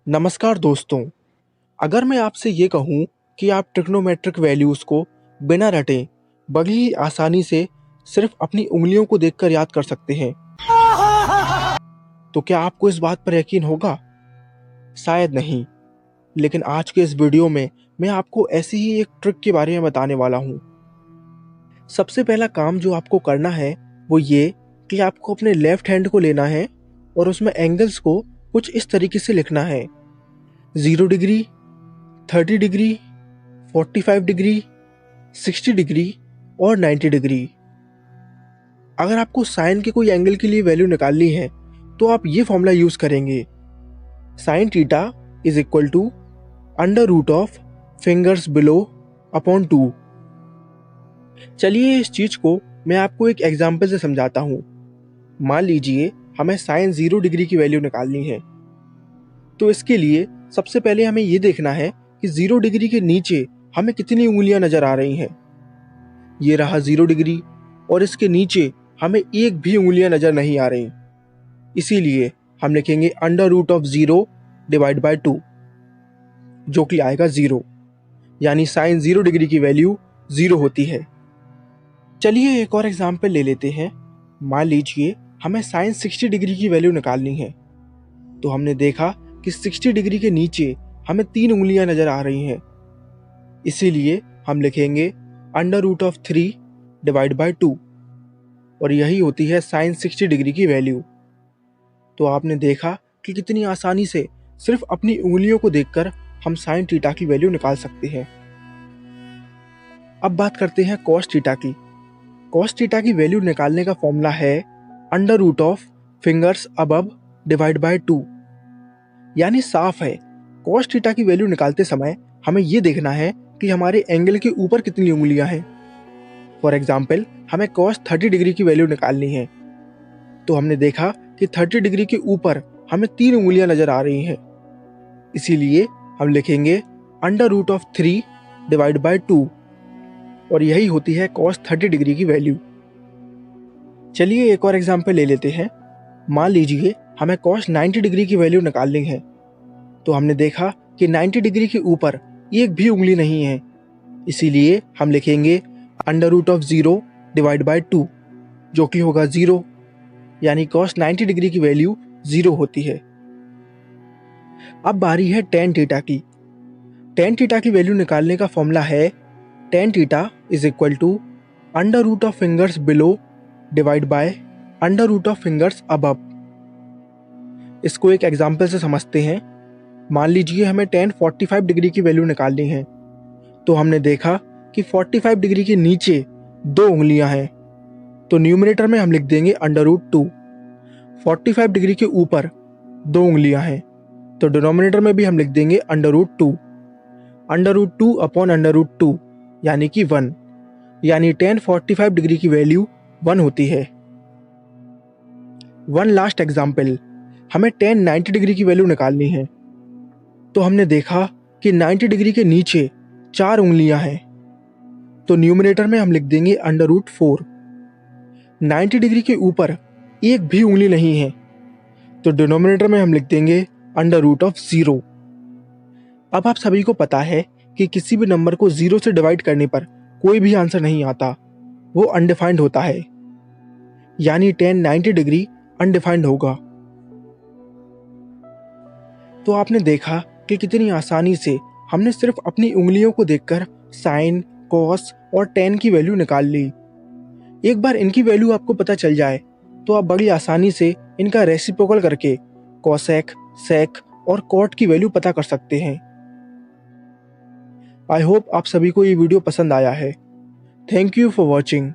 नमस्कार दोस्तों। अगर मैं आपसे ये कहूँ कि आप ट्रिग्नोमेट्रिक वैल्यूज़ को बिना रटे बड़ी ही आसानी से सिर्फ अपनी उंगलियों को देखकर याद कर सकते हैं, तो क्या आपको इस बात पर यकीन होगा? शायद नहीं। लेकिन आज के इस वीडियो में मैं आपको ऐसी ही एक ट्रिक के बारे में बताने वाला हूँ। सबसे पहला काम जो आपको करना है वो ये कि आपको अपने लेफ्ट हैंड को लेना है और उसमें एंगल्स को कुछ इस तरीके से लिखना है: 0 डिग्री, 30 डिग्री, 45 डिग्री, 60 डिग्री और 90 डिग्री। अगर आपको साइन के कोई एंगल के लिए वैल्यू निकालनी है तो आप ये फॉर्मूला यूज करेंगे: sine theta is equal to under root of fingers below upon 2। चलिए इस चीज को मैं आपको एक एग्जाम्पल से समझाता हूँ। मान लीजिए हमें साइन 0 डिग्री की वैल्यू निकालनी है, तो इसके लिए सबसे पहले हमें ये देखना है कि 0 डिग्री के नीचे हमें कितनी उंगलियां नजर आ रही हैं। ये रहा 0 डिग्री और इसके नीचे हमें एक भी उंगलियां नजर नहीं आ रही। इसीलिए हम लिखेंगे under root of 0 divide by 2, जो कि आएगा 0, यानी साइन 0 डिग्री की वैल्यू 0 होती है। चलिए एक और एग्जाम्पल ले लेते हैं। मान लीजिए हमें साइन 60 डिग्री की वैल्यू निकालनी है, तो हमने देखा कि 60 डिग्री के नीचे हमें 3 उंगलियां नजर आ रही हैं। इसीलिए हम लिखेंगे under root of 3 divide by 2, और यही होती है साइन 60 डिग्री की वैल्यू। तो आपने देखा कि कितनी आसानी से सिर्फ अपनी उंगलियों को देखकर हम साइन थीटा की वैल्यू निकाल सकते हैं। अब बात करते हैं कॉस थीटा की। कॉस थीटा की वैल्यू निकालने का फॉर्मूला है under root of fingers above divide by 2। यानी साफ है, कॉस थीटा की वैल्यू निकालते समय हमें यह देखना है कि हमारे एंगल के ऊपर कितनी उंगलियां हैं। फॉर एग्जाम्पल हमें कॉस 30 डिग्री की वैल्यू निकालनी है, तो हमने देखा कि 30 डिग्री के ऊपर हमें 3 उंगलियां नजर आ रही हैं। इसीलिए हम लिखेंगे under root of 3 divide by 2, और यही होती है कॉस 30 डिग्री की वैल्यू। चलिए एक और एग्जाम्पल ले लेते हैं। मान लीजिए हमें कॉस 90 डिग्री की वैल्यू निकालनी है, तो हमने देखा कि 90 डिग्री के ऊपर एक भी उंगली नहीं है। इसीलिए हम लिखेंगे under root of 0 divide by 2, जो कि होगा 0, यानी कॉस 90 डिग्री की वैल्यू 0 होती है। अब बारी है टेन थीटा की। टेन थीटा की वैल्यू निकालने का फॉर्मूला है tan theta is equal to under root of fingers below divide by under root of fingers above. इसको एक एग्जाम्पल से समझते हैं। मान लीजिए हमें टेन 45 डिग्री की वैल्यू निकालनी है, तो हमने देखा कि 45 डिग्री के नीचे 2 उंगलियां हैं, तो न्यूमरेटर में हम लिख देंगे अंडर रूट 2। 45 डिग्री के ऊपर 2 उंगलियां हैं, तो डिनोमिनेटर में भी हम लिख देंगे under root 2। Under root 2 upon under root 2 यानी कि 1, यानी टेन 45 डिग्री की वैल्यू 1 होती है। वन लास्ट एग्जाम्पल, हमें टेन 90 डिग्री की वैल्यू निकालनी है, तो हमने देखा कि 90 डिग्री के नीचे 4 उंगलियां हैं, तो न्यूमरेटर में हम लिख देंगे अंडर रूट 4। 90 डिग्री के ऊपर एक भी उंगली नहीं है, तो डिनोमिनेटर में हम लिख देंगे अंडर रूट ऑफ 0। अब आप सभी को पता है कि किसी भी नंबर को 0 से डिवाइड करने पर कोई भी आंसर नहीं आता, वो अनडिफाइंड होता है, यानी टेन 90 डिग्री अनडिफाइंड होगा। तो आपने देखा कि कितनी आसानी से हमने सिर्फ अपनी उंगलियों को देखकर साइन, कॉस और टेन की वैल्यू निकाल ली। एक बार इनकी वैल्यू आपको पता चल जाए तो आप बड़ी आसानी से इनका रेसिप्रोकल करके कॉसेक, सेक और कॉट की वैल्यू पता कर सकते हैं। आई होप आप सभी को ये वीडियो पसंद आया है। Thank you for watching.